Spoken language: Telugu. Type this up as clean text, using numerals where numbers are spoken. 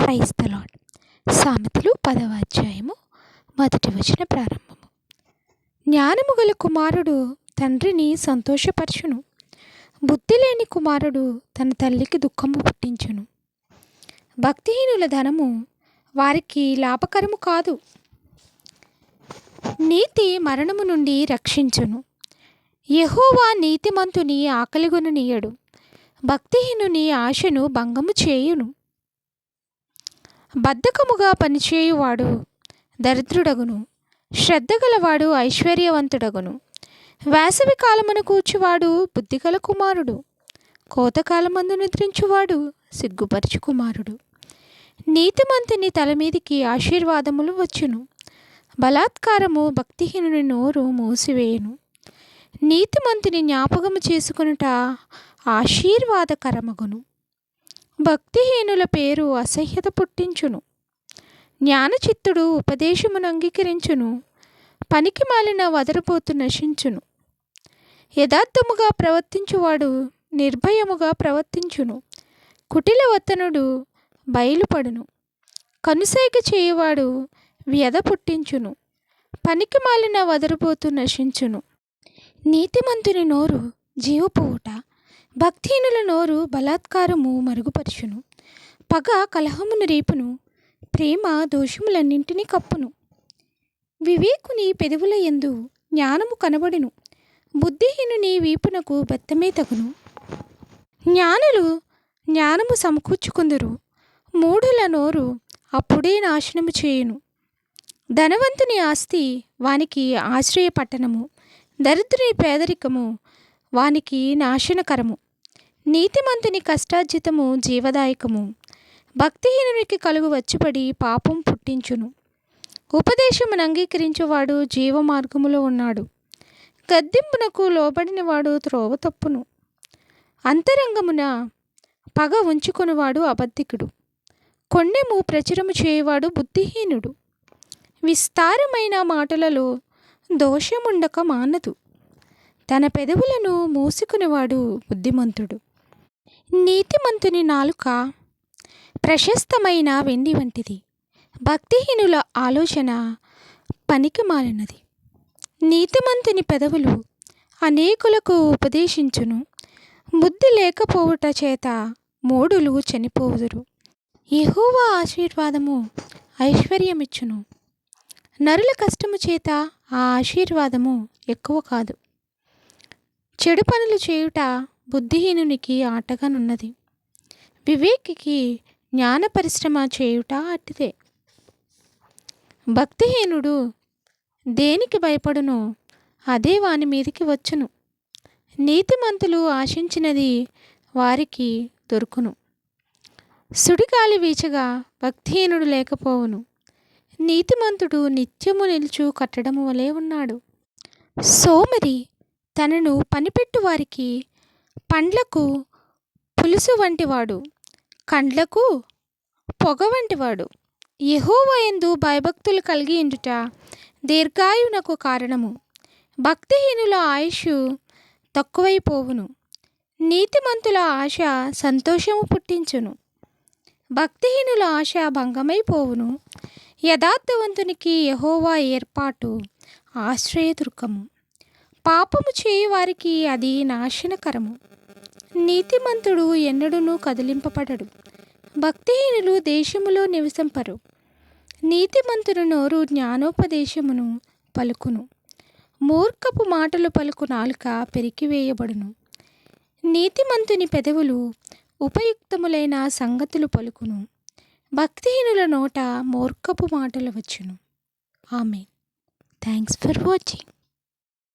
Praise the lord. సామెతలు 10వ అధ్యాయము 1వ వచన ప్రారంభము. జ్ఞానము గల కుమారుడు తండ్రిని సంతోషపరచును, బుద్ధి లేని కుమారుడు తన తల్లికి దుఃఖము పుట్టించును. భక్తిహీనుల ధనము వారికి లాభకరము కాదు, నీతి మరణము నుండి రక్షించును. యెహోవా నీతిమంతుని ఆకలిగొననీయడు, భక్తిహీనుని ఆశను భంగము చేయును. బద్ధకముగా పనిచేయువాడు దరిద్రుడగును, శ్రద్ధగలవాడు ఐశ్వర్యవంతుడగును. వేసవి కాలమున కూర్చువాడు బుద్ధిగల కుమారుడు, కోతకాలమందు నిద్రించువాడు సిగ్గుపరచు కుమారుడు. నీతిమంతుని తలమీదికి ఆశీర్వాదములు వచ్చును, బలాత్కారము భక్తిహీనుని నోరు మూసివేయును. నీతిమంతుని జ్ఞాపకము చేసుకొనుట ఆశీర్వాదకరమగును, భక్తిహీనుల పేరు అసహ్యత పుట్టించును. జ్ఞానచిత్తుడు ఉపదేశమును అంగీకరించును, పనికి మాలిన వదరపోతు నశించును. యథార్థముగా ప్రవర్తించువాడు నిర్భయముగా ప్రవర్తించును, కుటిల వతనుడు బయలుపడును. కనుసైగ చేయువాడు వ్యధ పుట్టించును, పనికి మాలిన వదరపోతు నశించును. నీతిమంతుని నోరు జీవపు ఊట, భక్తిహీనుల నోరు బలాత్కారము మరుగుపరుచును. పగ కలహమును రేపును, ప్రేమ దోషములన్నింటినీ కప్పును. వివేకుని పెదవుల యందు జ్ఞానము కనబడును, బుద్ధిహీనుని వీపునకు బెత్తమే తగును. జ్ఞానులు జ్ఞానము సమకూర్చుకుందురు, మూఢుల నోరు అప్పుడే నాశనము చేయును. ధనవంతుని ఆస్తి వానికి ఆశ్రయ పట్టణము, దరిద్రుని పేదరికము వానికి నాశనకరము. నీతిమంతుని కష్టార్జితము జీవదాయకము, భక్తిహీనునికి కలుగు వచ్చిపడి పాపం పుట్టించును. ఉపదేశమును అంగీకరించువాడు జీవ మార్గములో ఉన్నాడు, గద్దింపునకు లోబడినవాడు త్రోవ తప్పును. అంతరంగమున పగ ఉంచుకొనివాడు అబద్ధికుడు, కొండెము ప్రచురము చేయువాడు బుద్ధిహీనుడు. విస్తారమైన మాటలలో దోషముండక మానదు, తన పెదవులను మూసుకునేవాడు బుద్ధిమంతుడు. నీతిమంతుని నాలుక ప్రశస్తమైన వెండి వంటిది, భక్తిహీనుల ఆలోచన పనికి మాలినది. నీతిమంతుని పెదవులు అనేకులకు ఉపదేశించును, బుద్ధి లేకపోవుట చేత మూఢులు చనిపోవుదురు. యెహోవా ఆశీర్వాదము ఐశ్వర్యమిచ్చును, నరుల కష్టము చేత ఆ ఆశీర్వాదము ఎక్కువ కాదు. చెడు పనులు చేయుట బుద్ధిహీనునికి ఆటగానున్నది, వివేకికి జ్ఞాన పరిశ్రమ చేయుట అట్టిదే. భక్తిహీనుడు దేనికి భయపడునో అదే వాని మీదికి వచ్చును, నీతిమంతులు ఆశించినది వారికి దొరుకును. సుడిగాలి వీచగా భక్తిహీనుడు లేకపోవును, నీతిమంతుడు నిత్యము నిలుచు కట్టడము వలె ఉన్నాడు. సోమరి తనను పనిపెట్టు వారికి పండ్లకు పులుసు వంటివాడు, కండ్లకు పొగ వంటివాడు. యెహోవా యందు భయభక్తులు కలిగి ఉండుట దీర్ఘాయువునకు కారణము, భక్తిహీనుల ఆయుష్ తక్కువైపోవును. నీతిమంతుల ఆశ సంతోషము పుట్టించును, భక్తిహీనుల ఆశ భంగమైపోవును. యథార్థవంతునికి యెహోవా ఏర్పాటు ఆశ్రయదుర్గము, పాపము చేయువారికి అది నాశనకరము. నీతిమంతుడు ఎన్నడూనూ కదిలింపబడడు, భక్తిహీనులు దేశములో నివసింపరు. నీతిమంతుని నోరు జ్ఞానోపదేశమును పలుకును, మూర్ఖపు మాటలు పలుకు నాలుక పెరికివేయబడును. నీతిమంతుని పెదవులు ఉపయుక్తములైన సంగతులు పలుకును, భక్తిహీనుల నోట మూర్ఖపు మాటలు వచ్చును. ఆమేన్. Thanks for watching.